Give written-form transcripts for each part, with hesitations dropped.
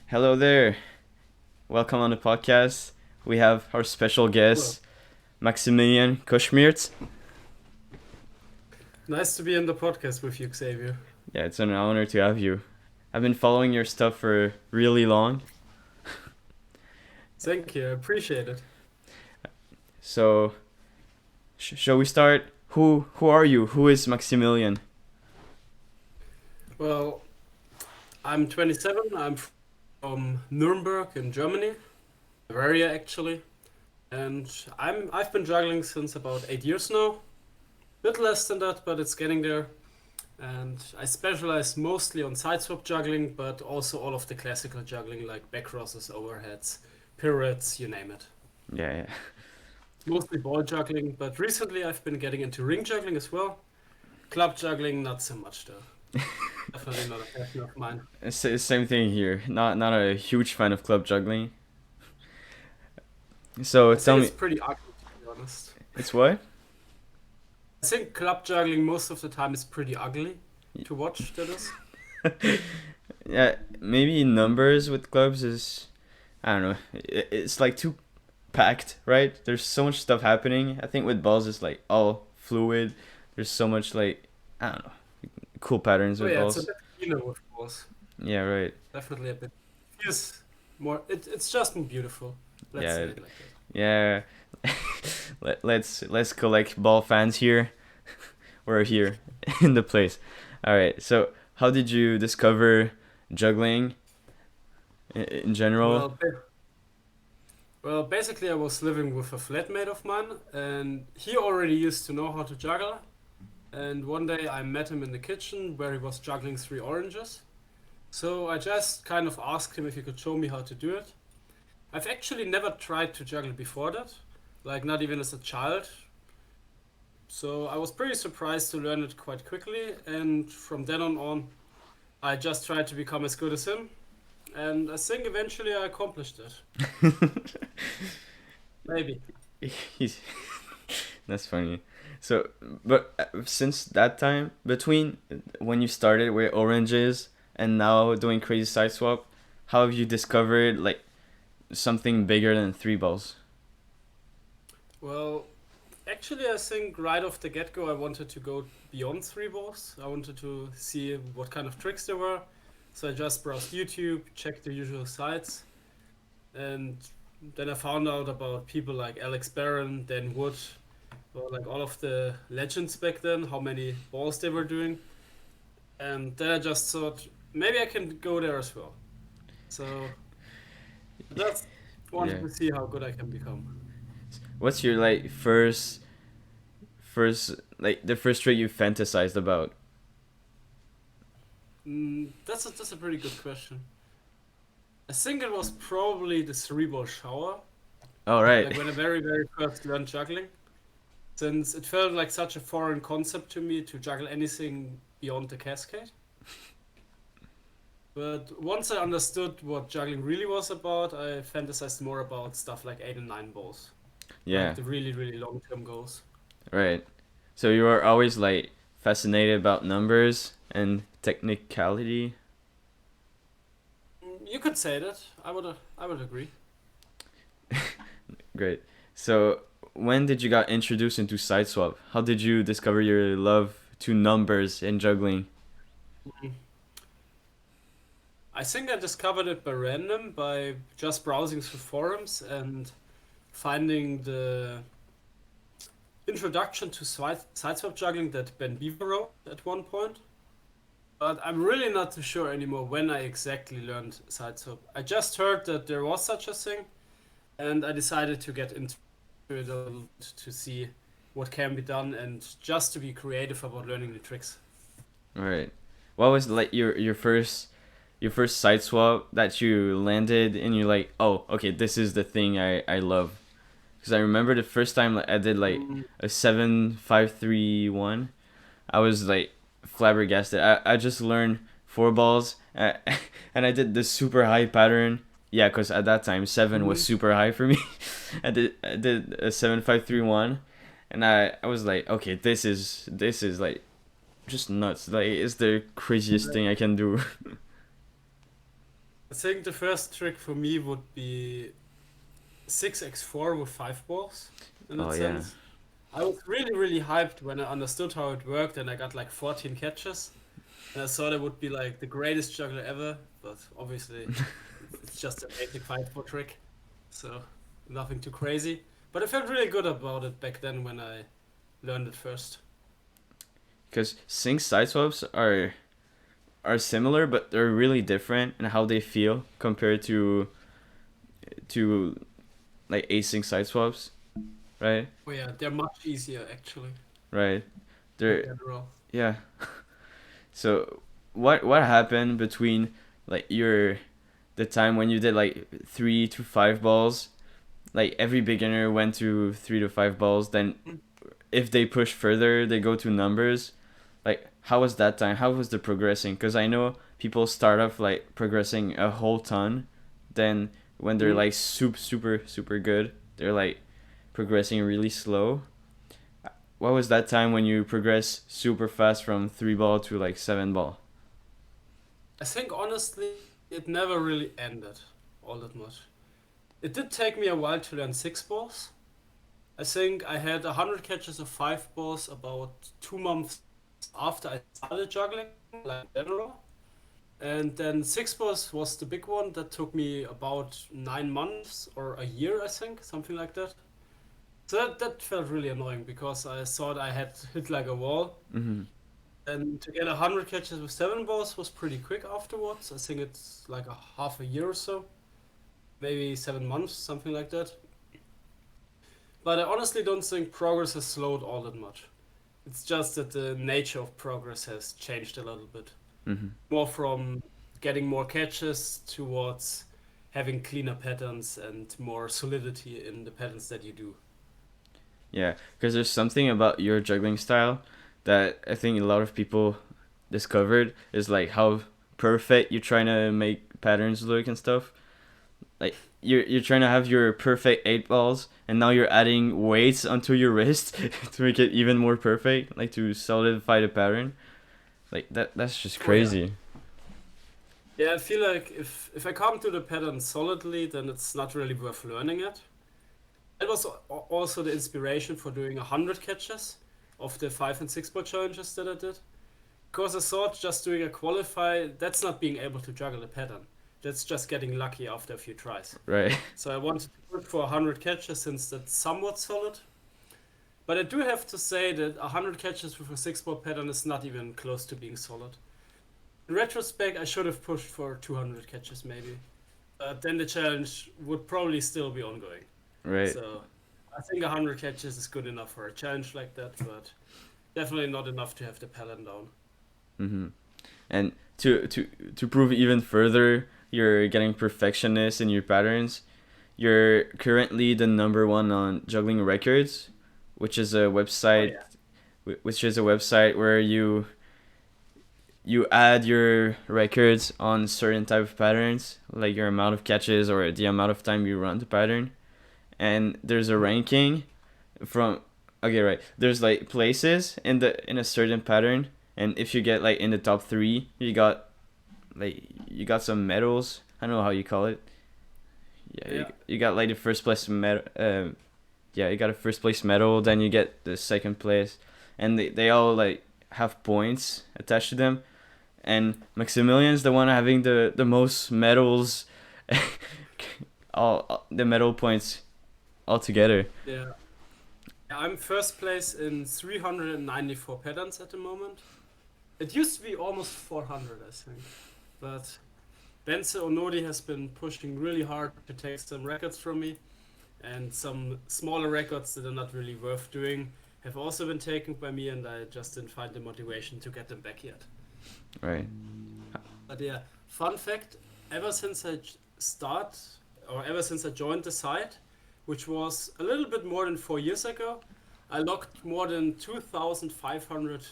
Hello there. Welcome on the podcast. We have our special Hello. guest, Maximilian Kuschmierz. Nice to be in the podcast with you, Xavier. Yeah, it's an honor to have you. I've been following your stuff for really long. Thank you. I appreciate it. So, shall we start? Who are you? Who is Maximilian? Well, I'm 27. I'm from Nuremberg in Germany, Bavaria actually, and I've been juggling since about 8 years now. Bit less than that, but it's getting there. And I specialize mostly on side swap juggling, but also all of the classical juggling like back crosses, overheads, pirouettes, you name it. Yeah, Mostly ball juggling, but recently I've been getting into ring juggling as well. Club juggling, not so much though. Definitely not a passion of mine. Same thing here. Not a huge fan of club juggling. So I tell think it's me, pretty ugly to be honest. it's what? I think club juggling most of the time is pretty ugly to watch, that is. Yeah, maybe numbers with clubs is I don't know. It's like too packed, right? There's so much stuff happening. I think with balls it's like all fluid. There's so much like I don't know, cool patterns Oh with yeah, it's a balls. bit cleaner of course. Yeah, right. Definitely a bit feels more it's just more beautiful. Let's say Yeah, it like that. yeah. Let's collect ball fans here. We're here in the place. All right. So, how did you discover juggling in general? Well, well, basically I was living with a flatmate of mine and he already used to know how to juggle. And one day I met him in the kitchen where he was juggling three oranges. So I just kind of asked him if he could show me how to do it. I've actually never tried to juggle before that, like not even as a child. So I was pretty surprised to learn it quite quickly, and from then on, I just tried to become as good as him, and I think eventually I accomplished it. Maybe. He's That's funny. So, but since that time, between when you started with oranges and now doing crazy side swap, how have you discovered like something bigger than three balls? Well, actually, I think right off the get-go, I wanted to go beyond three balls. I wanted to see what kind of tricks there were. So I just browsed YouTube, checked the usual sites, and then I found out about people like Alex Barron, Dan Wood, or like all of the legends back then, how many balls they were doing. And then I just thought maybe I can go there as well. So I just wanted Yeah. to see how good I can become. What's your like first like the first trick you fantasized about? That's a pretty good question. I think it was probably the cerebral shower, All right. like when I very first learned juggling, since it felt like such a foreign concept to me to juggle anything beyond the cascade. But once I understood what juggling really was about, I fantasized more about stuff like 8 and 9 balls, like Yeah. the really long term goals. Right. So you are always like fascinated about numbers and technicality. You could say that. I would agree. Great. So when did you got introduced into side swap? How did you discover your love to numbers and juggling? Mm. I think I discovered it by random by just browsing through forums and finding the introduction to sideswap juggling that Ben Beaver wrote at one point. But I'm really not too sure anymore when I exactly learned sideswap. I just heard that there was such a thing, and I decided to get into it a little to see what can be done and just to be creative about learning the tricks. All right. What was like your first side swap that you landed and you're like, oh, okay, this is the thing I love. Because I remember the first time like, I did like Mm, a 7-5-3-1. I was like flabbergasted. I just learned four balls and I did this super high pattern. Yeah, because at that time seven was mhm. super high for me. I did a 7-5-3-1, and I was like, okay, this is like just nuts. Like it's the craziest thing I can do. I think the first trick for me would be 6x4 with 5 balls in Oh that yeah. sense. I was really, really hyped when I understood how it worked and I got like 14 catches. And I thought it would be like the greatest juggler ever, but obviously it's just a basic 5 ball trick. So nothing too crazy. But I felt really good about it back then when I learned it first. Because sync side swaps are similar, but they're really different in how they feel compared to like async side swaps, right? Oh yeah, they're much easier actually Right. in They're general. yeah. So what happened between like your the time when you did like 3 to 5 balls? Like every beginner went to 3 to 5 balls. Then Mm. if they push further, they go to numbers. Like how was that time? How was the progressing? Because I know people start off like progressing a whole ton, then when they're Mm. like super good, they're like progressing really slow. What was that time when you progress super fast from 3 ball to like 7 ball? I think honestly, it never really ended all that much. It did take me a while to learn 6 balls. I think I had 100 catches of 5 balls about 2 months after I started juggling, like in general. And then 6 balls was the big one that took me about 9 months or a year, I think, something like that. So that felt really annoying because I thought I had hit like a wall. Mm-hmm. And to get 100 catches with 7 balls was pretty quick afterwards. I think it's like a half a year or so, maybe 7 months, something like that. But I honestly don't think progress has slowed all that much. It's just that the nature of progress has changed a little bit. Mm-hmm. More from getting more catches towards having cleaner patterns and more solidity in the patterns that you do. Yeah, because there's something about your juggling style that I think a lot of people discovered is like how perfect you're trying to make patterns look and stuff. Like you're trying to have your perfect 8 balls, and now you're adding weights onto your wrist to make it even more perfect, like to solidify the pattern. Like that's just Oh yeah. crazy. Yeah, I feel like if I come to the pattern solidly, then it's not really worth learning it. That was also the inspiration for doing 100 catches of the 5 and 6 ball challenges that I did. Because I thought just doing a qualify, that's not being able to juggle a pattern. That's just getting lucky after a few tries. Right. So I wanted to push for 100 catches since that's somewhat solid. But I do have to say that 100 catches with a 6 ball pattern is not even close to being solid. In retrospect, I should have pushed for 200 catches maybe. Then the challenge would probably still be ongoing. Right. So I think 100 catches is good enough for a challenge like that, but definitely not enough to have the pattern down. Mm-hmm. And to prove even further you're getting perfectionist in your patterns, you're currently the number one on Juggling Records, which is a Oh website yeah. where you add your records on certain type of patterns, like your amount of catches or the amount of time you run the pattern. And there's a Mhm. ranking from okay, right. There's like places in a certain pattern, and if you get like in the top 3, you got some medals. I don't know how you call it. Yeah, Yeah. you got like the first place medal. Yeah, you got a first place medal. Then you get the second place, and they all like have points attached to them. And Maximilian's the one having the most medals, all the medal points altogether. Yeah. I'm first place in 394 patterns at the moment. It used to be almost 400, I think. But Benze Onodi has been pushing really hard to take some records from me, and some smaller records that are not really worth doing have also been taken by me, and I just didn't find the motivation to get them back yet. Right. But yeah, fun fact, ever since start ever since I joined the site, which was a little bit more than 4 years ago, I logged more than 2,500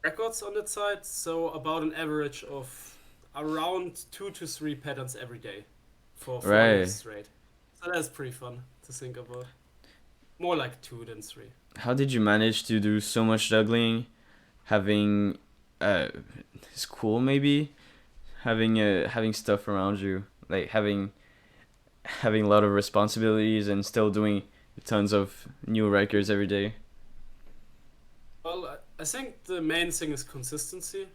records on that site, so about an average of around 2 to 3 patterns every day for 4 years Right. straight. So that's pretty fun to think about. More like two than three. How did you manage to do so much juggling, having uh school maybe? having stuff around you, like having a lot of responsibilities and still doing tons of new records every day. Well, I think the main thing is consistency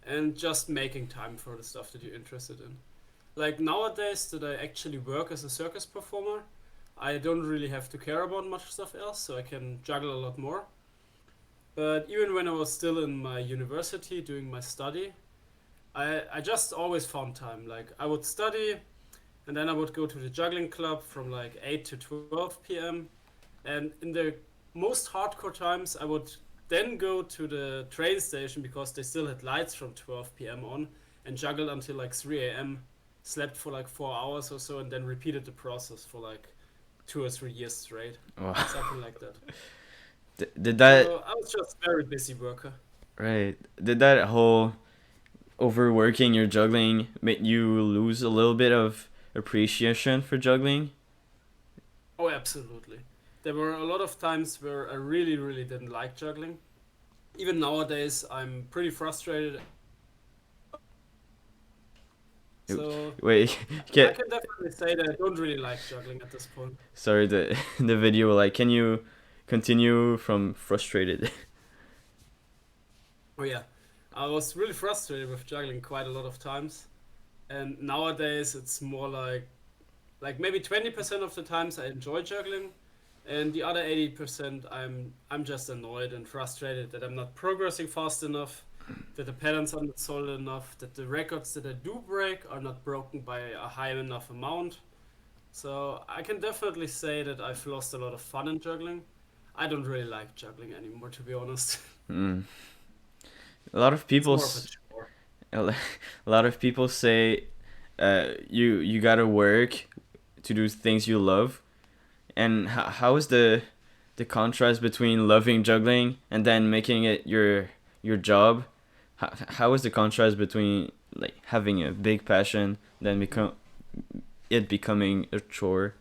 and just making time for the stuff that you're interested in. Like nowadays that I actually work as a circus performer, I don't really have to care about much stuff else, so I can juggle a lot more. But even when I was still in my university doing my study, I just always found time. Like I would study and then I would go to the juggling club from like 8 to 12 p.m. And in the most hardcore times, I would then go to the train station because they still had lights from 12 p.m. on and juggled until like 3 a.m. Slept for like 4 hours or so and then repeated the process for like 2 or 3 years straight. Wow. Something like that. Did that So I was just a very busy worker. right? Did that whole overworking your juggling make you lose a little bit of appreciation for juggling? Oh, absolutely. There were a lot of times where I really, really didn't like juggling. Even nowadays, I'm pretty frustrated. So Wait, I get can definitely say that I don't really like juggling at this point. sorry the the video like can you continue from frustrated? Oh yeah, I was really frustrated with juggling quite a lot of times, and nowadays it's more like maybe 20% of the times I enjoy juggling, and the other 80% I'm just annoyed and frustrated that I'm not progressing fast enough, that the patterns are not solid enough, that the records that I do break are not broken by a high enough amount. So I can definitely say that I've lost a lot of fun in juggling. I don't really like juggling anymore, to be honest. Mm. A lot of It's people more of a chore. a lot of people say you gotta work to do things you love. And how is the contrast between loving juggling and then making it your job? How is the contrast between like having a big passion then becoming a chore?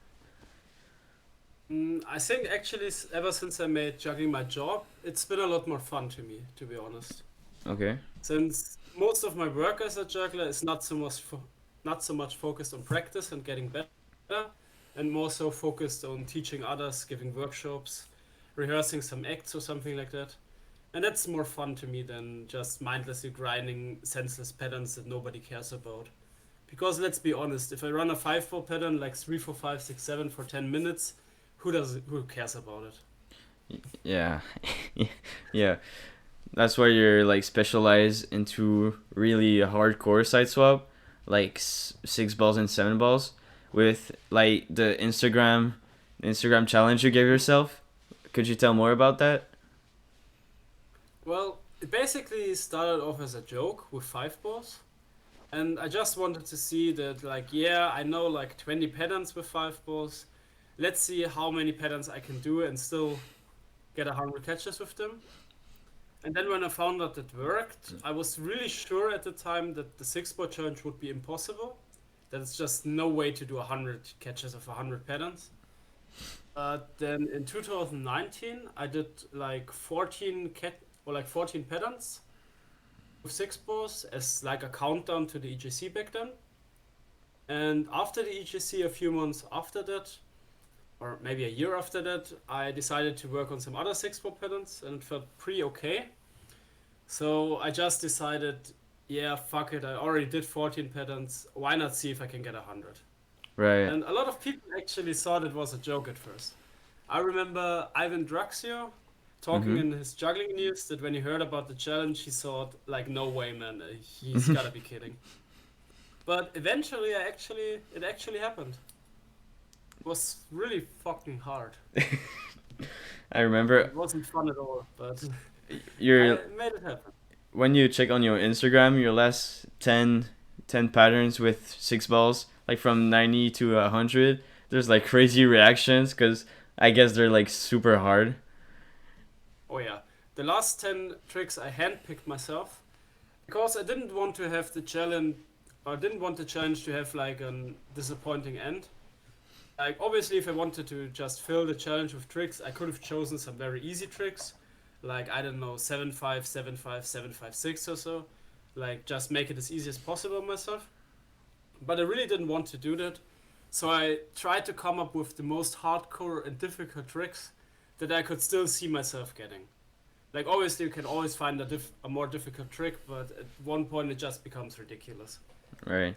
I think actually, ever since I made juggling my job, it's been a lot more fun to me, to be honest. Okay. Since most of my work as a juggler is not so much focused on practice and getting better, and more so focused on teaching others, giving workshops, rehearsing some acts or something like that. And that's more fun to me than just mindlessly grinding senseless patterns that nobody cares about. Because let's be honest, if I run a 5/4 pattern like 3, 4, 5, 6, 7 for 10 minutes, who cares about it? Yeah. Yeah. That's why you're like specialized into really hardcore side swap, like 6 balls and 7 balls, with like the Instagram challenge you gave yourself. Could you tell more about that? Well, it basically started off as a joke with 5 balls. And I just wanted to see that, like, yeah, I know like 20 patterns with 5 balls. Let's see how many patterns I can do and still get 100 catches with them. And then when I found out it worked, I was really sure at the time that the 6 ball challenge would be impossible. That it's just no way to do 100 catches of 100 patterns. But then in 2019, I did like 14 patterns with 6 balls as like a countdown to the EGC back then. And after the EGC, a few months after that, or maybe a year after that, I decided to work on some other 6 ball patterns and it felt pretty okay. So I just decided, yeah, fuck it, I already did 14 patterns, why not see if I can get 100? Right. And a lot of people actually thought it was a joke at first. I remember Ivan Draxio talking Mm-hmm. in his juggling news that when he heard about the challenge, he thought, like, no way, man, he's gotta be kidding. But eventually, it actually happened. It was really fucking hard. I remember It wasn't fun at all, but your I made it happen. when you check on your Instagram, your last 10 patterns with 6 balls, like from 90 to 100. There's like crazy reactions because I guess they're like super hard. Oh yeah, the last 10 tricks I handpicked myself because I didn't want to have the challenge, or didn't want the challenge to have like a disappointing end. Like obviously, if I wanted to just fill the challenge with tricks, I could have chosen some very easy tricks, like I don't know 7-5, 7-5, 7-5, 6 or so. like just make it as easy as possible on myself. But I really didn't want to do that, so I tried to come up with the most hardcore and difficult tricks that I could still see myself getting. Like obviously you can always find a more difficult trick, but at one point it just becomes ridiculous. Right.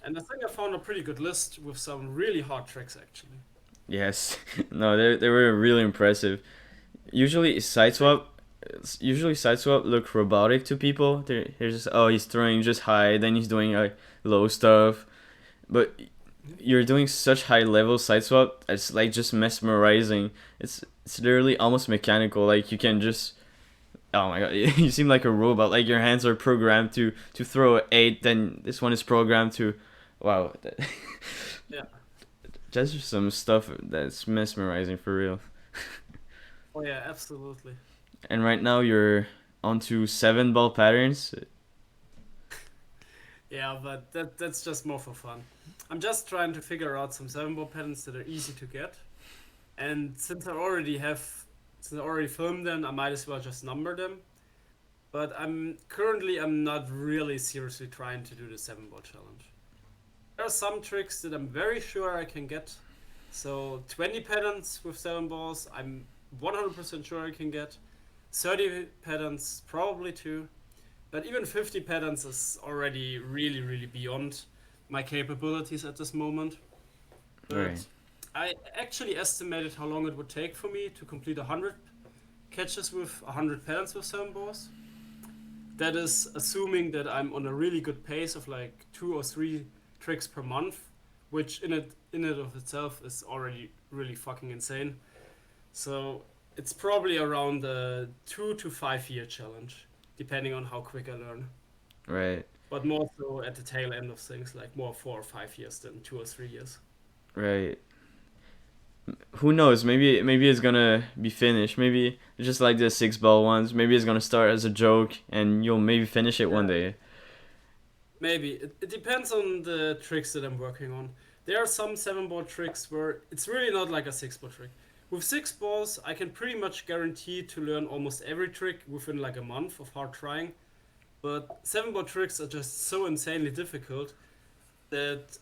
And I think I found a pretty good list with some really hard tricks actually. Yes. No, they were really impressive. Usually side swap usually side swap look robotic to people. They're just, oh, he's throwing just high, then he's doing like low stuff. But you're doing such high level side swap, it's like just mesmerizing. It's literally almost mechanical. Like you can just, oh my god, you seem like a robot. Like your hands are programmed to throw an 8, then this one is programmed to, wow. Yeah. That's just some stuff that's mesmerizing for real. Oh yeah, absolutely. And right now you're onto 7 ball patterns. Yeah, but that's just more for fun. I'm just trying to figure out some 7 ball patterns that are easy to get. And since I already filmed them, I might as well just number them. But I'm not really seriously trying to do the 7 ball challenge. There are some tricks that I'm very sure I can get. So 20 patterns with 7 balls, I'm 100% sure I can get. 30 patterns, probably too. But even 50 patterns is already really, really beyond my capabilities at this moment. Right. But I actually estimated how long it would take for me to complete 100 catches with 100 patterns with 7 balls. That is assuming that I'm on a really good pace of like 2 or 3 tricks per month, which in it of itself is already really fucking insane. So it's probably around a 2 to 5 year challenge, depending on how quick I learn. Right. But more so at the tail end of things, like more 4 or 5 years than 2 or 3 years. Right. Who knows? Maybe it's gonna be finished. Maybe just like the 6 ball ones. Maybe it's gonna start as a joke, and you'll maybe finish it one Yeah, day. maybe. It depends on the tricks that I'm working on. There are some 7 ball tricks where it's really not like a 6 ball trick. With 6 balls, I can pretty much guarantee to learn almost every trick within like a month of hard trying. But 7 ball tricks are just so insanely difficult that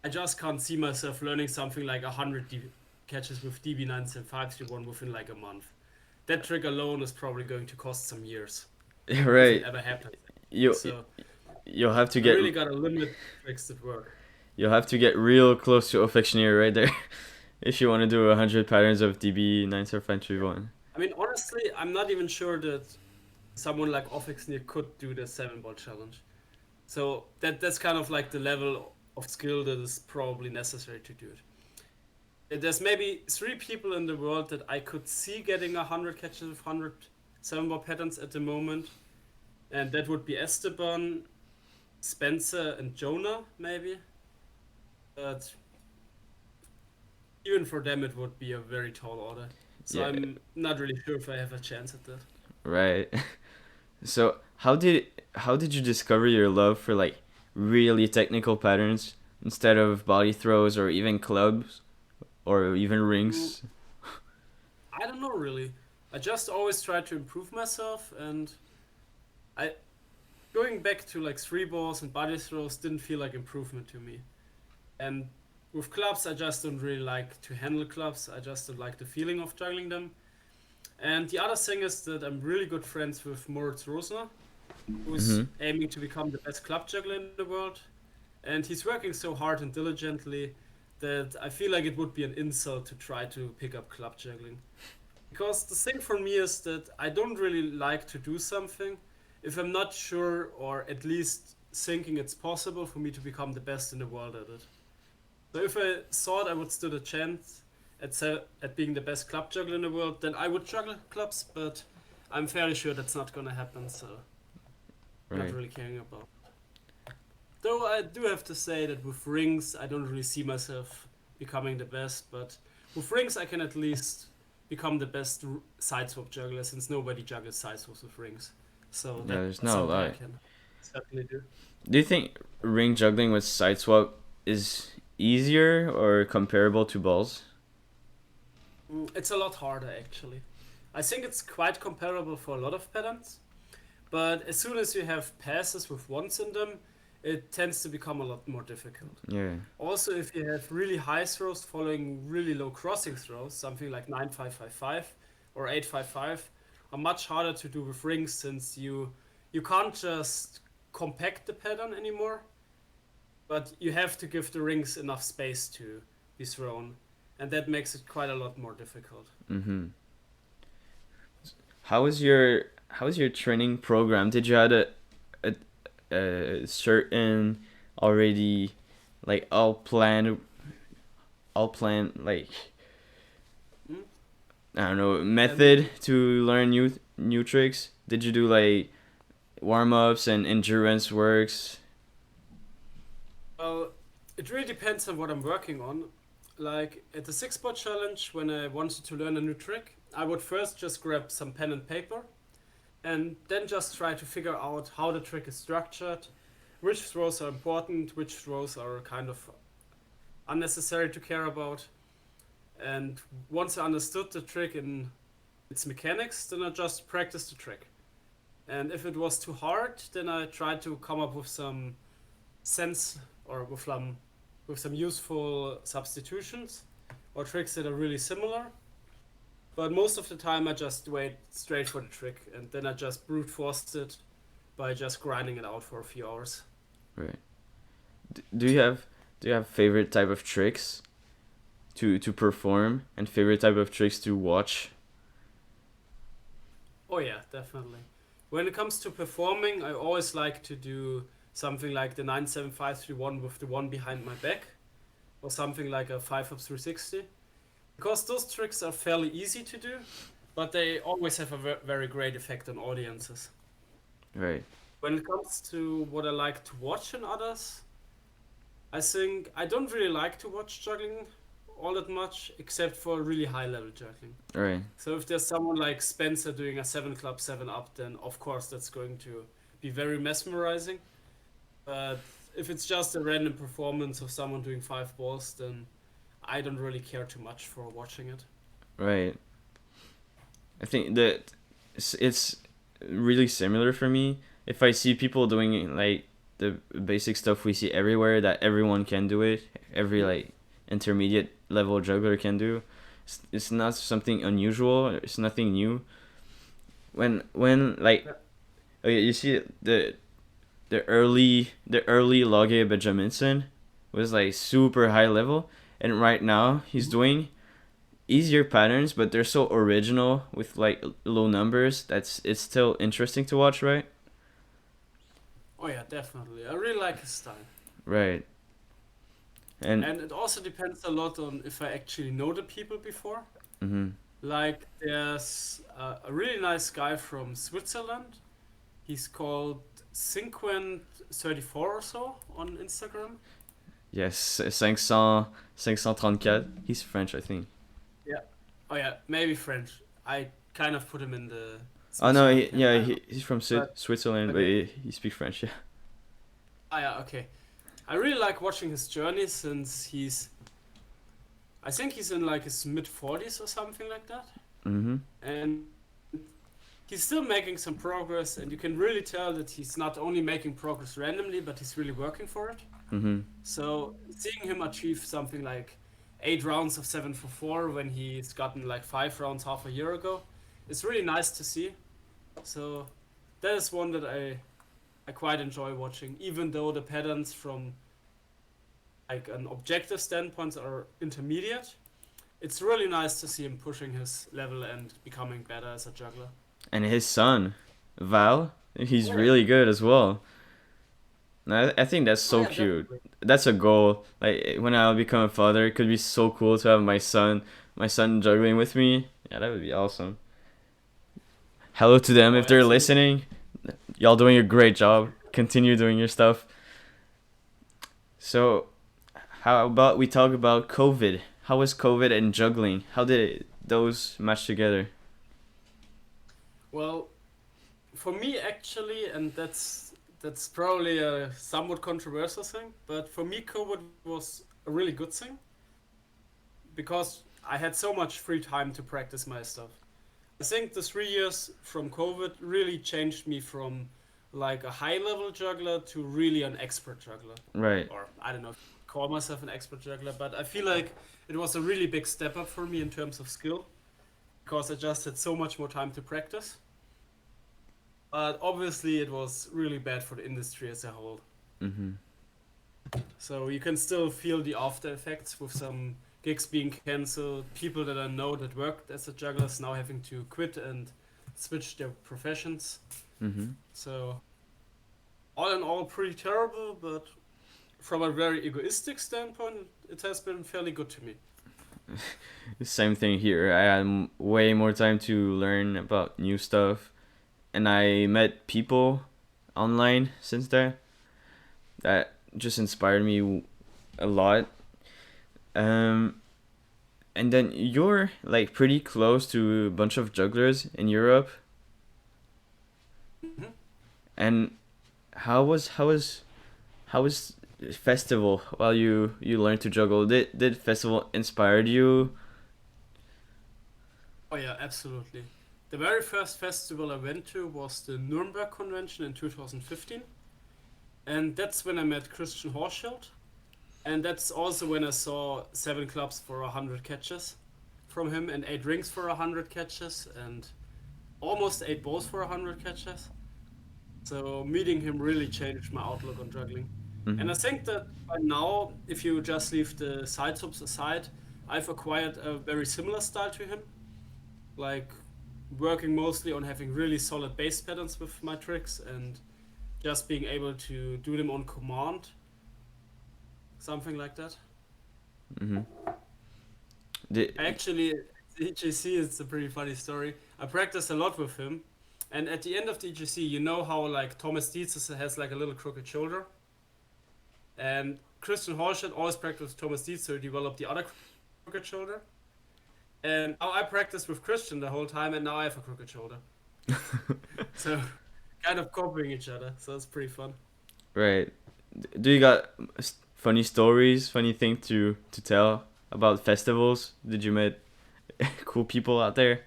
I just can't see myself learning something like 100 catches with DB9s and 531 within like a month. That trick alone is probably going to cost some years, if it Right. ever happens. You So you'll have to I get really gotta limit tricks that work. real close to Perfectionism right there, if you want to do 100 patterns of DB 97531. I mean, honestly, I'm not even sure that someone like Offexneer could do the 7 ball challenge. So that's kind of like the level of skill that is probably necessary to do it. There's maybe 3 people in the world that I could see getting 100 catches with 100 7 ball patterns at the moment, and that would be Esteban, Spencer, and Jonah, maybe. But even for them, it would be a very tall order. So Yeah. I'm not really sure if I have a chance at that. Right. So how did you discover your love for like really technical patterns instead of body throws or even clubs or even Mm, rings? I don't know really. I just always try to improve myself, and I going back to like 3 balls and body throws didn't feel like improvement to me. And with clubs, I just don't really like to handle clubs. I just don't like the feeling of juggling them. And the other thing is that I'm really good friends with Moritz Rosner, who's Mhm. aiming to become the best club juggler in the world. And he's working so hard and diligently that I feel like it would be an insult to try to pick up club juggling. Because the thing for me is that I don't really like to do something if I'm not sure or at least thinking it's possible for me to become the best in the world at it. So if I thought I would stand a chance at being the best club juggler in the world, then I would juggle clubs, but I'm fairly sure that's not gonna happen, so I'm not Right. really caring about. Though I do have to say that with rings, I don't really see myself becoming the best, but with rings, I can at least become the best side swap juggler since nobody juggles side swaps with rings. So Yeah, there's that's not a something I lot. can certainly do. Do you think ring juggling with side swap is easier or comparable to balls? It's a lot harder actually. I think it's quite comparable for a lot of patterns, But as soon as you have passes with ones in them, it tends to become a lot more difficult. Yeah. Also, if you have really high throws following really low crossing throws, something like 9555 or 855, are much harder to do with rings since you can't just compact the pattern anymore, but you have to give the rings enough space to be thrown, and that makes it quite a lot more difficult. Mm-hmm. How was your training program? Did you had a, a certain already like all planned like Hmm? I don't know Um, method to learn new tricks? Did you do like warm ups and endurance works? well, it really depends on what I'm working on. Like at the six spot challenge, when I wanted to learn a new trick, I would first just grab some pen and paper and then just try to figure out how the trick is structured, which throws are important, which throws are kind of unnecessary to care about. And once I understood the trick in its mechanics, then I just practiced the trick. And if it was too hard, then I tried to come up with some sense or with some useful substitutions or tricks that are really similar. But most of the time, I just wait straight for the trick, and then I just brute forced it by just grinding it out for a few hours. Right. Do you have favorite type of tricks to perform and favorite type of tricks to watch? Oh yeah, definitely. When it comes to performing, I always like to do something like the 97531 with the one behind my back, or something like a 5 up 360. Because those tricks are fairly easy to do, but they always have a very great effect on audiences. Right. When it comes to what I like to watch in others, I think I don't really like to watch juggling all that much, except for really high level juggling. Right. So if there's someone like Spencer doing a 7 club 7 up, then of course that's going to be very mesmerizing. But if it's just a random performance of someone doing 5 balls, then I don't really care too much for watching it. Right. I think that it's really similar for me. If I see people doing like the basic stuff we see everywhere that everyone can do it, every Mm. like intermediate level juggler can do. It's not something unusual. It's nothing new. When like Yeah. okay, you see the early Lage Benjaminson was like super high level, and right now he's Mhm. doing easier patterns, but they're so original with like low numbers. It's still interesting to watch, right? Oh yeah, definitely. I really like his style. Right. And And it also depends a lot on if I actually know the people before. mm-hmm. Like, there's a really nice guy from Switzerland. He's called Cinquent34 or so on Instagram. Yes, 500, 534. He's French, I think. Yeah. Oh yeah, maybe French. I kind of put him in the Oh no, Switzerland camp. yeah, I don't know. he's from But Switzerland, but okay. he speaks French. Yeah. Ah yeah, okay. I really like watching his journey since I think he's in like his mid 40s or something like that. Mm-hmm. And he's still making some progress, and you can really tell that he's not only making progress randomly, but he's really working for it. Mm-hmm. So seeing him achieve something like 8 rounds of 7 for 4 when he's gotten like 5 rounds half a year ago, it's really nice to see. So that is one that I quite enjoy watching, even though the patterns from like an objective standpoint are intermediate. It's really nice to see him pushing his level and becoming better as a juggler. And his son, Val, he's Oh yeah. really good as well. I think that's Oh so yeah, cute. definitely. That's a goal. Like when I'll become a father, it could be so cool to have my son juggling with me. Yeah, that would be awesome. Hello to them Oh if yeah, they're so listening. Y'all doing a great job. Continue doing your stuff. So, how about we talk about COVID? How was COVID and juggling? How did those match together? well, for me actually, and that's probably a somewhat controversial thing, but for me COVID was a really good thing because I had so much free time to practice my stuff. I think the 3 years from COVID really changed me from like a high level juggler to really an expert juggler. Right. Or I don't know if I would call myself an expert juggler, but I feel like it was a really big step up for me in terms of skill because I just had so much more time to practice. But obviously, it was really bad for the industry as a whole. Mhm. So you can still feel the after effects with some gigs being cancelled, people that I know that worked as a jugglers now having to quit and switch their professions. Mhm. So all in all, pretty terrible, but from a very egoistic standpoint, it has been fairly good to me. Same thing here. I had way more time to learn about new stuff, and I met people online since then that just inspired me a lot. Um, and then you're like pretty close to a bunch of jugglers in Europe. Mhm. And how was festival while you learned to juggle? Did festival inspired you? Oh yeah, absolutely. The very first festival I went to was the Nuremberg Convention in 2015, and that's when I met Christian Horschild, and that's also when I saw 7 clubs for 100 catches from him, and 8 rings for 100 catches, and almost 8 balls for 100 catches. So meeting him really changed my outlook on juggling. And I Mhm. think that by now, if you just leave the side subs aside, I've acquired a very similar style to him, like working mostly on having really solid base patterns with my tricks and just being able to do them on command, something like that. Mhm. Did, I actually, EGC is a pretty funny story. I practiced a lot with him, and at the end of the EGC, you know how like Thomas Dietz has like a little crooked shoulder, and Christian Horschel always practiced with Thomas Dietz, so he developed the other crooked shoulder. And now I practice with Christian the whole time, and now I have a crooked shoulder. So kind of copying each other. So it's pretty fun. right. Do you got funny stories, funny thing to tell about festivals? Did you meet cool people out there?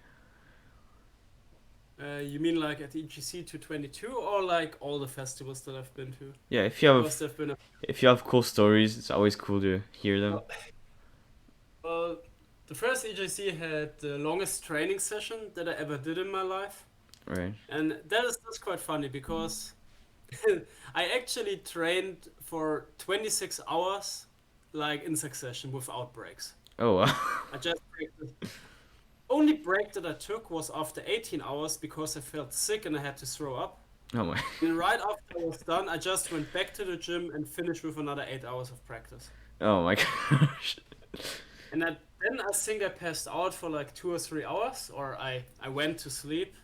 You mean like at EGC 222 or like all the festivals that I've been to? Yeah, Because there've been a if you have cool stories, it's always cool to hear them. well, well, the first EGC had the longest training session that I ever did in my life, Right. and that's quite funny because I actually trained for 26 hours, like in succession without breaks. Oh wow. I just practiced. Only break that I took was after 18 hours because I felt sick and I had to throw up. Oh my. And right after I was done, I just went back to the gym and finished with another 8 hours of practice. Oh my gosh. And then I think I passed out for like 2 or 3 hours, or I went to sleep.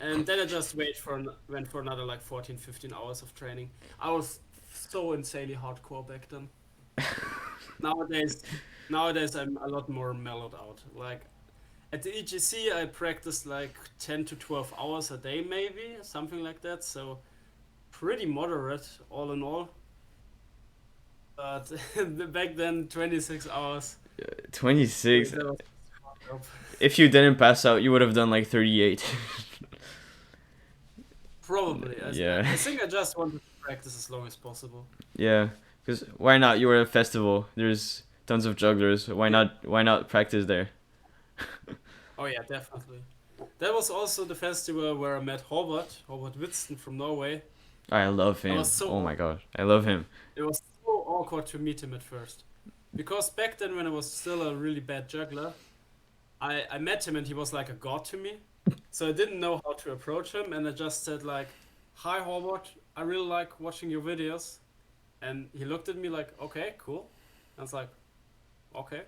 And then I just went for another like 14, 15 hours of training. I was so insanely hardcore back then. Nowadays, nowadays I'm a lot more mellowed out. Like at the EGC, I practiced like 10 to 12 hours a day, maybe something like that. So pretty moderate all in all. But back then, 26 hours. 26. That was fucked up. If you didn't pass out, you would have done like 38. Probably. Yeah. I think I just wanted to practice as long as possible. Yeah. Cuz why not? You were at a festival. There's tons of jugglers. Yeah. Why not practice there? Oh yeah, definitely. That was also the festival where I met Håvard Witzen from Norway. I love I was him. so Oh my god. I love him. It was so awkward to meet him at first. Because back then when I was still a really bad juggler, I met him and he was like a god to me. So I didn't know how to approach him and I just said like, "Hi Håvard, I really like watching your videos." And he looked at me like, "Okay, cool." I was like, "Okay."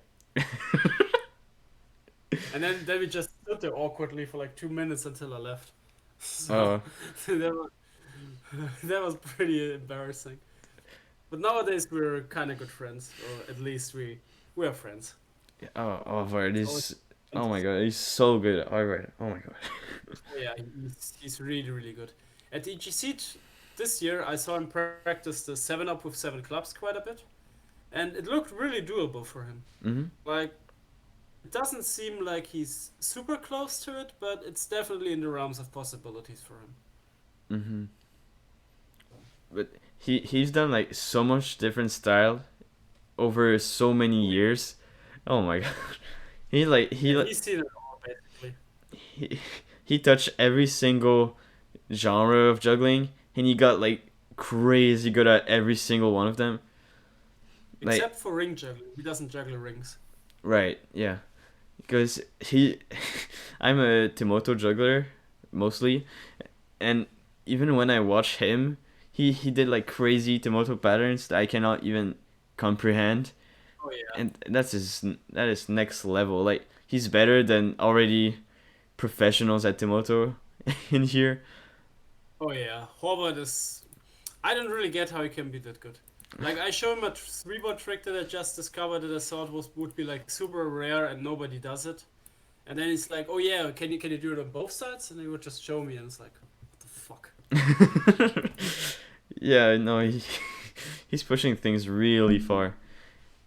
And then we just stood there awkwardly for like 2 minutes until I left. So Oh. that was, that was pretty embarrassing. But nowadays we're kind of good friends, or at least we are friends. Oh, Vard It's always is. fun Oh to my see. god, he's so good. All right. Oh my god. Oh yeah, he's really really good. At the EGC this year, I saw him practice the 7 up with 7 clubs quite a bit, and it looked really doable for him. Mhm. Like It doesn't seem like he's super close to it, but it's definitely in the realms of possibilities for him. Mm-hmm. But he's done like so much different style over so many Oh yeah. years. Oh my god. He like Yeah, he's seen it all basically. he he touched every single genre of juggling, and he got like crazy good at every single one of them. Like Except for ring juggling. He doesn't juggle rings. right, yeah. Because he, I'm a Timoto juggler mostly, and even when I watch him, he did like crazy Timoto patterns that I cannot even comprehend, Oh yeah. and that is next level. Like he's better than already professionals at Timoto in here. Oh yeah. Horvath is. I don't really get how he can be that good. Like I show him a three-ball trick that I just discovered that I thought would be like super rare and nobody does it. And then he's like, "Oh yeah, can you do it on both sides?" And he would just show me, and it's like, "What the fuck?" Yeah, no, he's pushing things really far.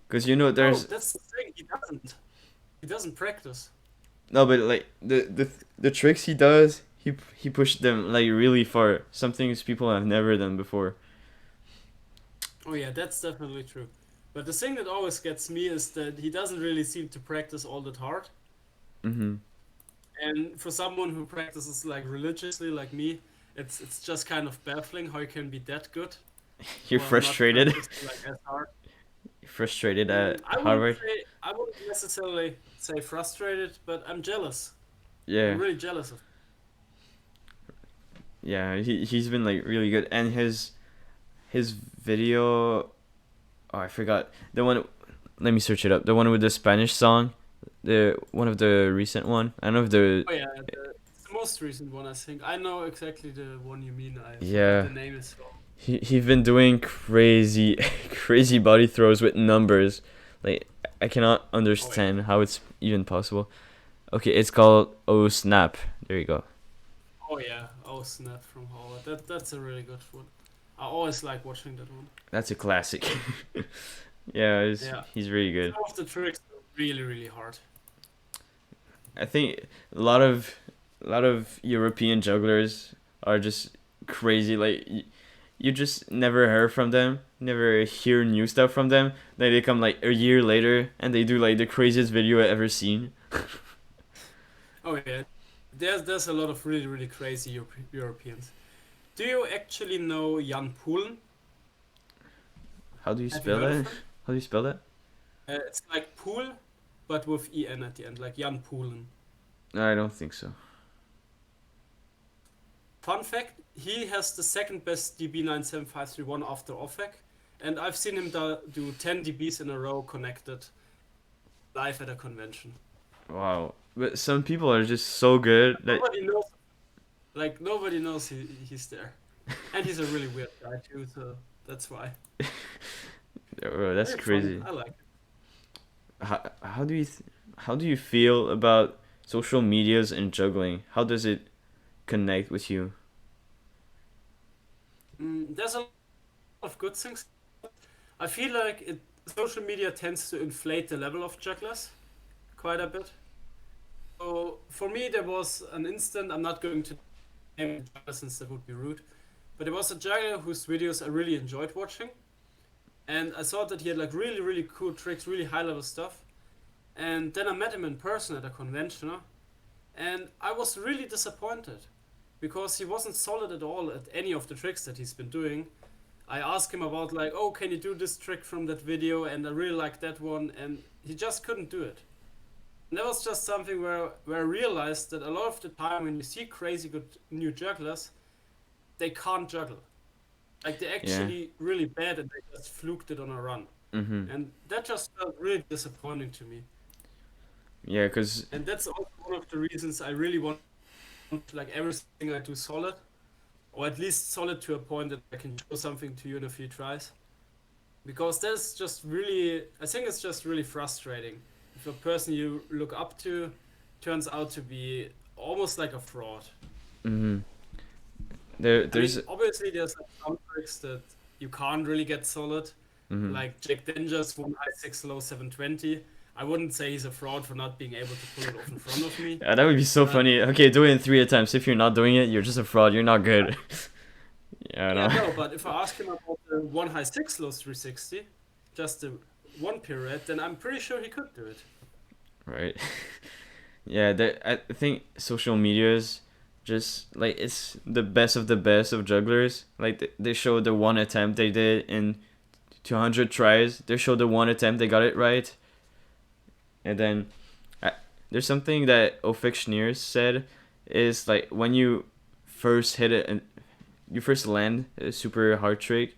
Cause you know No, there's that's the thing. He doesn't. He doesn't practice. no, but like the tricks he does, he pushed them like really far. Some things people have never done before. Oh yeah, that's definitely true. But the thing that always gets me is that he doesn't really seem to practice all that hard. Mm-hmm. And for someone who practices like religiously like me, it's just kind of baffling how you can be that good You're while not frustrated. practicing like as hard. You're frustrated at Harvard. I wouldn't necessarily say frustrated, but I'm jealous. I'm Yeah, really jealous of. yeah. He's been like really good, and his video. Oh, I forgot the one. Let me search it up. The one with the Spanish song. The one of the recent one. I don't know if the Oh yeah, it's the most recent one I think. I know exactly the one you mean. I forgot yeah. the name is so. He's been doing crazy crazy body throws with numbers. Like I cannot Oh yeah. understand how it's even possible. Okay, it's called Oh Snap. There you go. Oh yeah. Oh snap from Howard. That's a really good one. I always like watching that one. That's a classic. Yeah, Yeah. he's really good. Some of the tricks are really really hard. I think a lot of European jugglers are just crazy. Like you just never heard from them, never hear new stuff from them. Then they come like a year later and they do like the craziest video I ever seen. Oh yeah. There's a lot of really really crazy Europeans. Do you actually know Jan Poelen? How do you Have you spell heard of that? him? How do you spell that? It's like pool, but with en at the end, like Jan Poelen. No, I don't think so. Fun fact: he has the second best DB 97531 after Ofek, and I've seen him do 10 DBs in a row connected live at a convention. Wow. But some people are just so good that Nobody knows, like nobody knows he's there, and he's a really weird guy too, so that's why. oh, that's Very funny. crazy. I like it. How do you how do you feel about social medias and juggling? How does it connect with you? There's a lot of good things. I feel like social media tends to inflate the level of jugglers quite a bit. So for me, there was an instant. I'm not going to name the juggler since that would be rude, but there was a juggler whose videos I really enjoyed watching, and I thought that he had like really really cool tricks, really high level stuff. And then I met him in person at a convention, and I was really disappointed because he wasn't solid at all at any of the tricks that he's been doing. I asked him about like, oh, can you do this trick from that video? And I really like that one, and he just couldn't do it. And that was just something where I realized that a lot of the time when you see crazy good new jugglers, they can't juggle. Like they're Yeah. actually really bad and they just fluked it on a run. Mhm. And that just felt really disappointing to me. Yeah, cuz And that's also one of the reasons I really want like everything I do solid, or at least solid to a point that I can show something to you in a few tries. Because that's just really, I think it's just really frustrating if a person you look up to turns out to be almost like a fraud. mhm. I There's mean, obviously there's like some tricks that you can't really get solid, mhm. like Jack Danger's one I6 low 720. I wouldn't say he's a fraud for not being able to pull it off in front of me. Yeah, that would be so But funny. Okay, do it in 3 attempts. If you're not doing it, you're just a fraud. You're not good. Yeah, I yeah, know. no, but if I ask him about the one high six low 360, just the one pirouette, then I'm pretty sure he could do it. Right. Yeah, I think social media is just like it's the best of the best of jugglers. Like they show the one attempt they did in 200 tries. They show the one attempt they got it right, and then there's something that Kuschmierz said is like when you first hit it and you first land a super hard trick,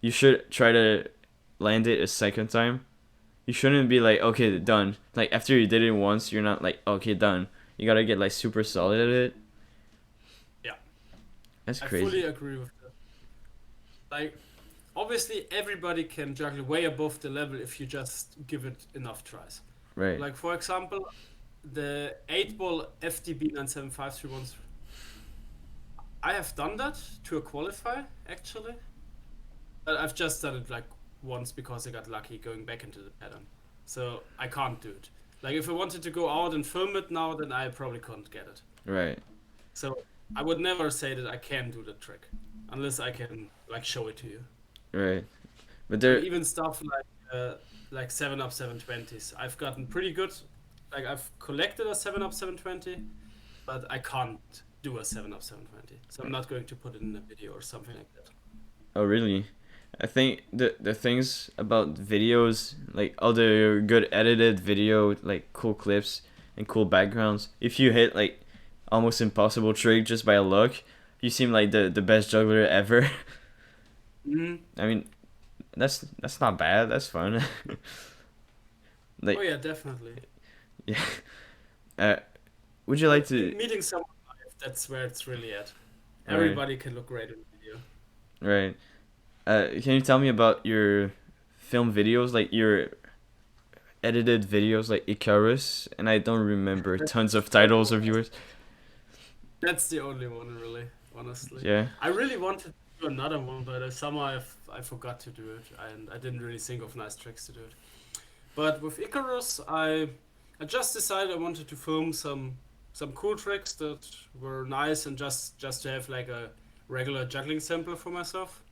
you should try to land it a second time. You shouldn't be like, okay, done. Like after you did it once, you're not like, okay, done. You gotta get like super solid at it. Yeah, That's I fully crazy. agree with that. Like, obviously, everybody can juggle way above the level if you just give it enough tries. Right. Like, for example, the 8 ball FDB 97531. I have done that to a qualify, actually. But I've just done it like once because I got lucky going back into the pattern. So I can't do it. Like, if I wanted to go out and film it now, then I probably couldn't get it. Right. So I would never say that I can do the trick unless I can like show it to you. Right. But And there. even stuff like 7 up 720s, I've gotten pretty good. Like I've collected a 7 up 720, but I can't do a 7 up 720. So I'm not going to put it in a video or something like that. Oh really? I think the things about videos, like all the good edited video, like cool clips and cool backgrounds. If you hit like almost impossible trick just by luck, you seem like the best juggler ever. Mm. I mean, that's not bad. That's fun. Oh Like yeah, definitely. yeah. Uh, would you like to? Meeting someone live, that's where it's really at. Right. Everybody can look great in video. Right. Can you tell me about your film videos, like your edited videos, like Icarus? And I don't remember tons of titles of yours. That's the only one, really, honestly. Yeah. I really wanted to do another one, but somehow I forgot to do it, and I didn't really think of nice tricks to do it. But with Icarus, I just decided I wanted to film some cool tricks that were nice and just to have like a regular juggling sample for myself.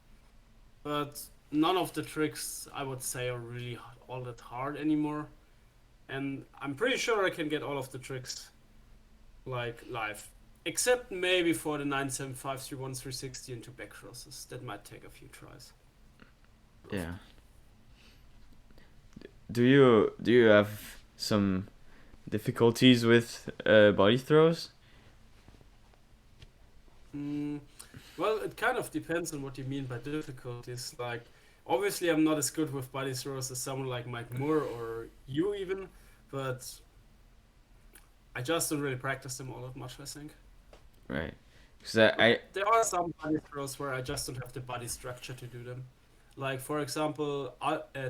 But none of the tricks I would say are really all that hard anymore, and I'm pretty sure I can get all of the tricks like live. Except maybe for the 97531 360 into back crosses. That might take a few tries. Yeah. Do you have some difficulties with body throws? Mm, well, it kind of depends on what you mean by difficulties. Like, obviously, I'm not as good with body throws as someone like Mike Moore or you even, but I just don't really practice them all that much, I think. Right. Cause I There are some body throws where I just don't have the body structure to do them. Like, for example,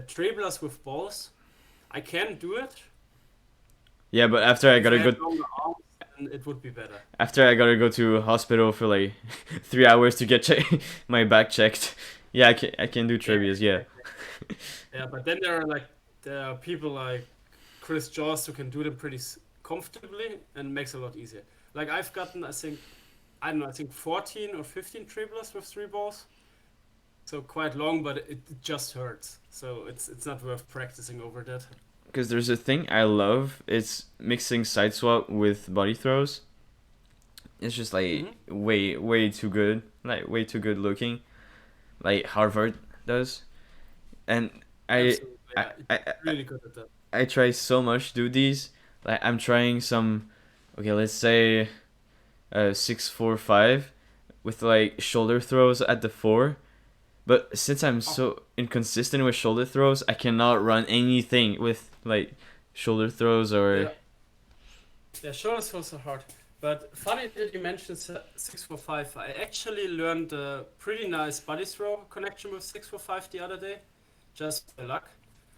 treblers with balls. I can do it. yeah, but after I If I gotta had go longer arms, then it would be better. after I gotta go to hospital for like 3 hours to get my back checked. Yeah, I can do Yeah, trivias. Yeah. exactly. Yeah, but then there are people like Chris Jaws who can do them pretty comfortably and makes it a lot easier. Like I've gotten, I don't know, I think 14 or 15 treblers with three balls. So quite long, but it just hurts. So it's not worth practicing over that. Because there's a thing I love. It's mixing side swap with body throws. It's just like Hmm. way too good. Like way too good looking. Like Harvard does. And I Absolutely, I yeah, it's I, I, really good at that. I try so much to do these. Like I'm trying some. Okay, let's say 6-4-5 with like shoulder throws at the four. But since I'm Oh, so inconsistent with shoulder throws, I cannot run anything with like shoulder throws or yeah, yeah, shoulder throws are hard. But funny that you mentioned 645. I actually learned a pretty nice body throw connection with 645 the other day, just by luck.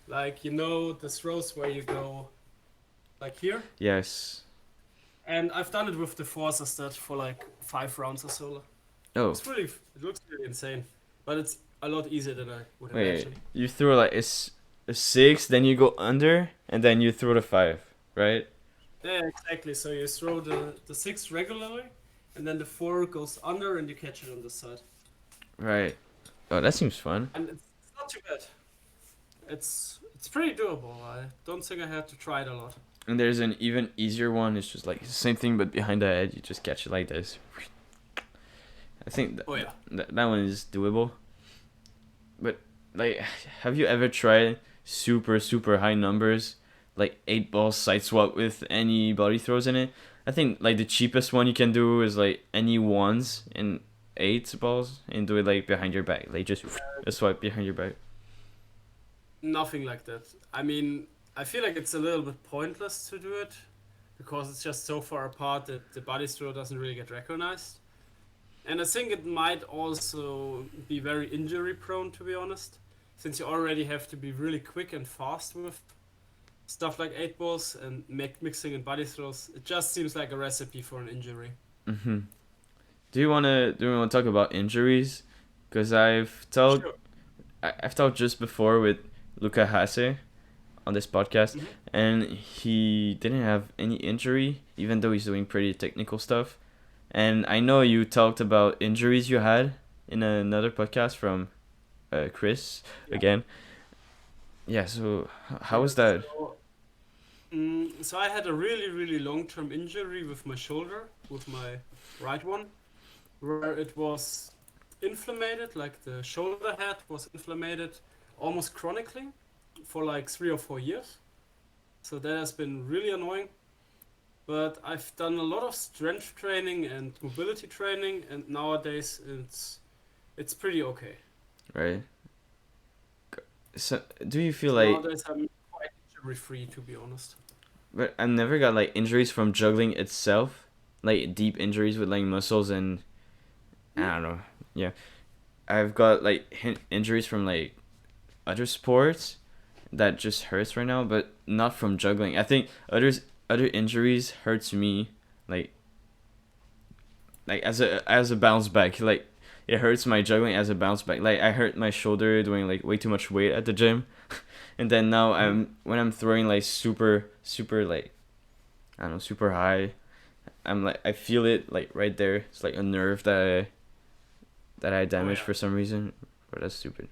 Like you know the throws where you go like here, yes. and I've done it with the force instead for like 5 rounds or so. Oh, It's it looks really insane, but it's a lot easier than I would wait. imagine. You threw like a 6, then you go under, and then you throw the 5, right? Yeah, exactly. So you throw the 6 regularly, and then the 4 goes under, and you catch it on the side. Right. Oh, that seems fun. And it's not too bad. It's pretty doable. I don't think I had to try it a lot. And there's an even easier one. It's just like the same thing, but behind the head, you just catch it like this. I think Oh yeah. that one is doable. But like, have you ever tried super high numbers, like 8 balls side swap with any body throws in it? I think like the cheapest one you can do is like any ones and 8 balls and do it like behind your back, like just a swipe behind your back. Nothing like that. I mean, I feel like it's a little bit pointless to do it because it's just so far apart that the body throw doesn't really get recognized. And I think it might also be very injury prone, to be honest, since you already have to be really quick and fast with stuff like 8 balls and mixing in body throws. It just seems like a recipe for an injury. Mhm. Do you wanna talk about injuries? Cause Sure. I've talked just before with Luca Hase on this podcast, Mhm. and he didn't have any injury, even though he's doing pretty technical stuff. And I know you talked about injuries you had in another podcast from Chris Yeah. again. Yeah, so how Yeah. was that? So I had a really long-term injury with my shoulder, with my right one, where it was inflamed, like the shoulder head was inflamed almost chronically for like 3 or 4 years. So that has been really annoying. But I've done a lot of strength training and mobility training, and nowadays it's pretty okay. Right. So do you feel So like? nowadays I'm quite injury free, to be honest. But I've never got like injuries from juggling itself, like deep injuries with like muscles and I Hmm? don't know. Yeah, I've got like injuries from like other sports that just hurts right now, but not from juggling. I think other injuries hurts me like as a bounce back. Like it hurts my juggling as a bounce back. Like I hurt my shoulder doing like way too much weight at the gym, and then now Hmm? when I'm throwing like super like I don't know super high. I'm like I feel it like right there. It's like a nerve that I Oh damaged yeah. for some reason. But that's stupid.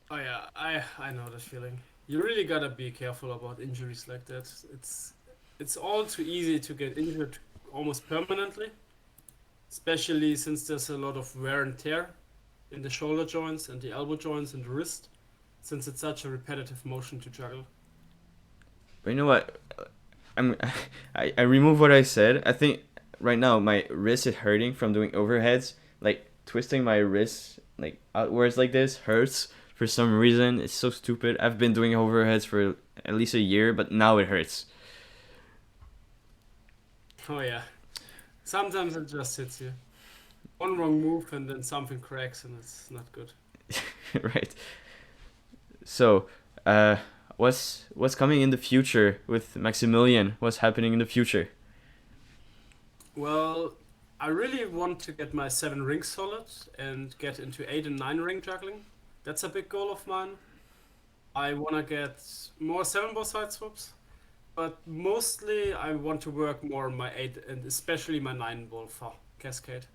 Oh yeah, I know that feeling. You really gotta be careful about injuries like that. It's all too easy to get injured almost permanently, especially since there's a lot of wear and tear in the shoulder joints and the elbow joints and the wrist, since it's such a repetitive motion to juggle. But you know what? I'm I remove what I said. I think right now my wrist is hurting from doing overheads. Like twisting my wrist like outwards like this hurts for some reason. It's so stupid. I've been doing overheads for at least a year, but now it hurts. Oh yeah, sometimes it just hits you. One wrong move and then something cracks and it's not good. Right. So, uh, what's coming in the future with Maximilian? What's happening in the future? Well, I really want to get my 7 rings solid and get into 8 and 9 ring juggling. That's a big goal of mine. I want to get more 7 ball side swaps, but mostly I want to work more on my 8 and especially my 9 ball cascade.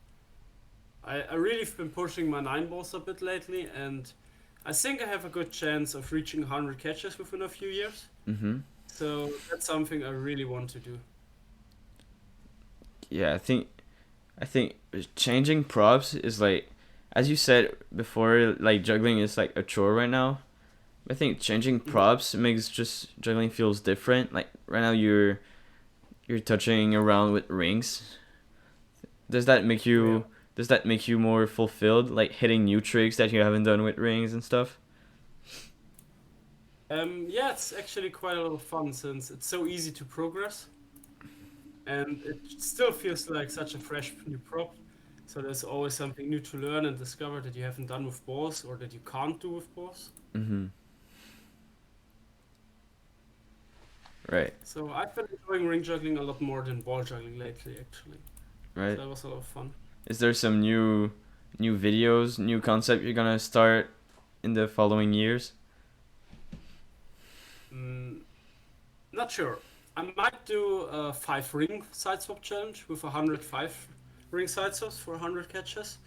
I really have been pushing my 9 balls a bit lately, and I think I have a good chance of reaching 100 catches within a few years. Mm-hmm. So that's something I really want to do. Yeah, I think changing props is like, as you said before, like juggling is like a chore right now. I think changing Mhm. props makes just juggling feels different. Like right now you're touching around with rings. Does that make Oh yeah. you does that make you more fulfilled? Like hitting new tricks that you haven't done with rings and stuff. Yeah, it's actually quite a lot of fun since it's so easy to progress, and it still feels like such a fresh new prop. So there's always something new to learn and discover that you haven't done with balls or that you can't do with balls. Mm-hmm. Right. So I've been enjoying ring juggling a lot more than ball juggling lately, actually. So Right. that was a lot of fun. Is there some new videos, new concept you're gonna start in the following years? Mm, not sure. I might do a 5 ring side swap challenge with 105 ring side swaps for 100 catches.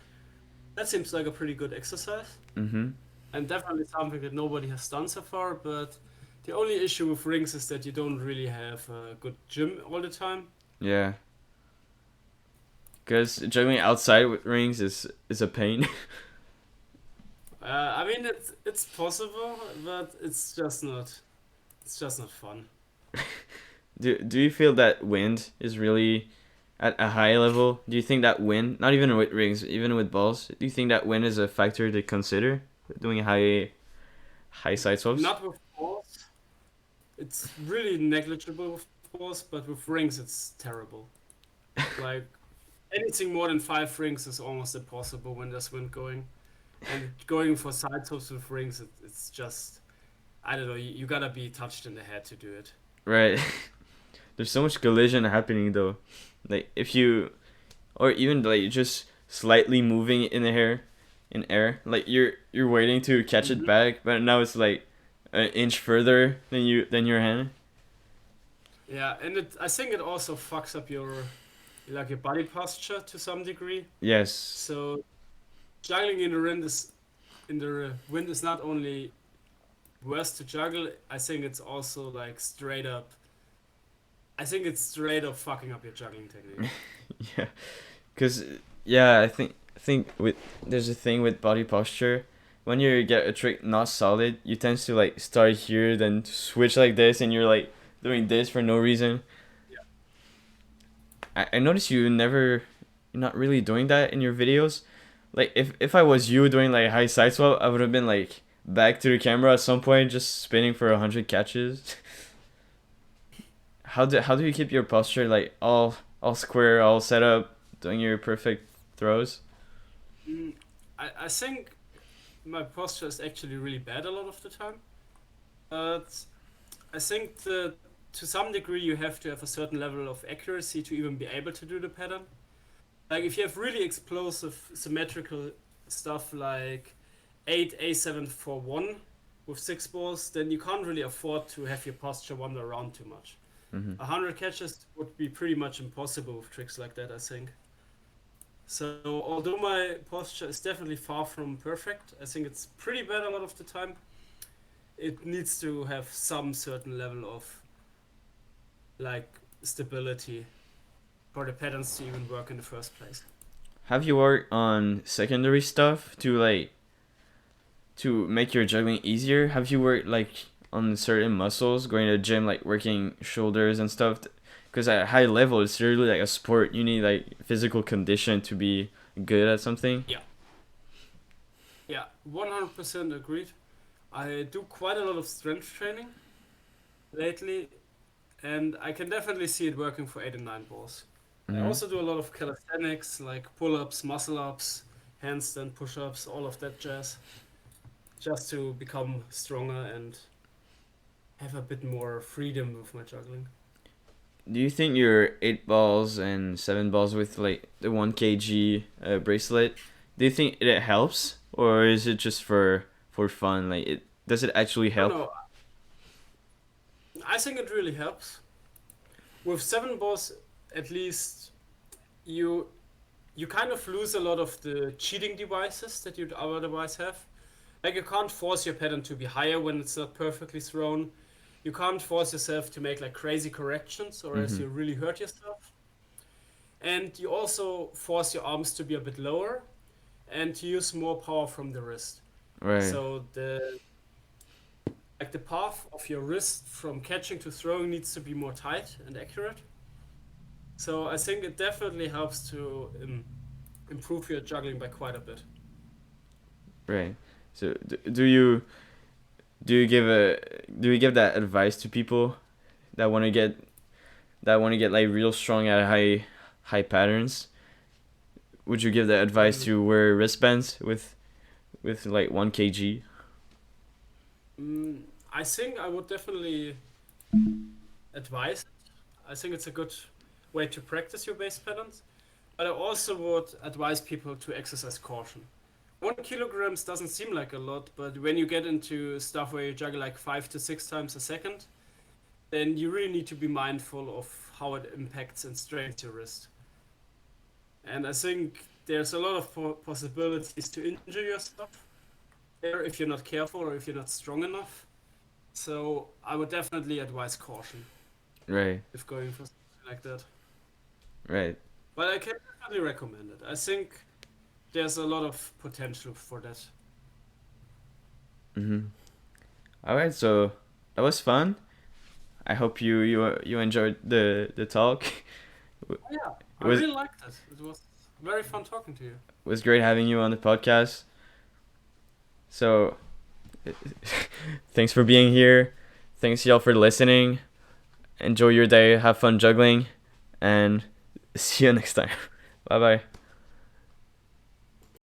That seems like a pretty good exercise, Mm-hmm. and definitely something that nobody has done so far. But the only issue with rings is that you don't really have a good gym all the time. Yeah. Because juggling outside with rings is a pain. I mean, it's possible, but it's just not fun. Do you feel that wind is really at a high level? Do you think that wind, not even with rings, even with balls, do you think that wind is a factor to consider doing high side swaps? Not with balls. It's really negligible with balls, but with rings, it's terrible. Like anything more than 5 rings is almost impossible when there's wind going. And going for side swaps with rings, it's just I don't know. You gotta be touched in the head to do it. Right. There's so much collision happening though. Like if you or even like just slightly moving in air, like you're waiting to catch it Mhm. back, but now it's like an inch further than your hand. Yeah, and I think it also fucks up your body posture to some degree. Yes. So juggling in the wind is not only worse to juggle. I think it's straight up fucking up your juggling technique. Yeah. Cause yeah, I think with there's a thing with body posture. When you get a trick not solid, you tend to like start here, then switch like this, and you're like doing this for no reason. I noticed you're not really doing that in your videos. Like if I was you doing like high side swap, I would have been like back to the camera at some point, just spinning for 100 catches. How do you keep your posture like all square, all set up, doing your perfect throws? Mm, I think my posture is actually really bad a lot of the time. But I think that to some degree you have to have a certain level of accuracy to even be able to do the pattern. Like if you have really explosive symmetrical stuff like 8 A7 4 1 with 6 balls, then you can't really afford to have your posture wander around too much. Mm-hmm. 100 catches would be pretty much impossible with tricks like that, I think. So although my posture is definitely far from perfect, I think it's pretty bad a lot of the time. It needs to have some certain level of like stability for the patterns to even work in the first place. Have you worked on secondary stuff to make your juggling easier? Have you worked like on certain muscles, going to the gym, like working shoulders and stuff? Because at high level, it's really like a sport. You need like physical condition to be good at something. Yeah, yeah, 100% agreed. I do quite a lot of strength training lately, and I can definitely see it working for 8 and 9 balls. I Mm-hmm. also do a lot of calisthenics like pull ups, muscle ups, handstand push ups, all of that jazz, just to become stronger and have a bit more freedom with my juggling. Do you think your 8 balls and 7 balls with like the 1 kg bracelet? Do you think it helps, or is it just for fun? Like it does it actually No, help? no, I think it really helps. With 7 balls, at least you you kind of lose a lot of the cheating devices that you'd otherwise have. Like you can't force your pattern to be higher when it's not perfectly thrown. You can't force yourself to make like crazy corrections or else Mm-hmm. you really hurt yourself. And you also force your arms to be a bit lower and to use more power from the wrist. Right. So the path of your wrist from catching to throwing needs to be more tight and accurate. So I think it definitely helps to improve your juggling by quite a bit. Right. So do you give that advice to people that want to get like real strong at high patterns? Would you give that advice Mm, to wear wristbands with like 1 kg? I think I would definitely advise it. I think it's a good way to practice your base patterns. But I also would advise people to exercise caution. 1 kilograms doesn't seem like a lot, but when you get into stuff where you juggle like 5 to 6 times a second, then you really need to be mindful of how it impacts and strains your wrist. And I think there's a lot of possibilities to injure yourself there if you're not careful or if you're not strong enough. So I would definitely advise caution Right. if going for something like that. Right. But I can definitely recommend it. I think there's a lot of potential for that. Mhm. All right. So that was fun. I hope you enjoyed the talk. Yeah, It I was really liked it. It was very fun talking to you. was great having you on the podcast. So thanks for being here. Thanks y'all for listening. Enjoy your day. Have fun juggling, and see you next time. Bye bye.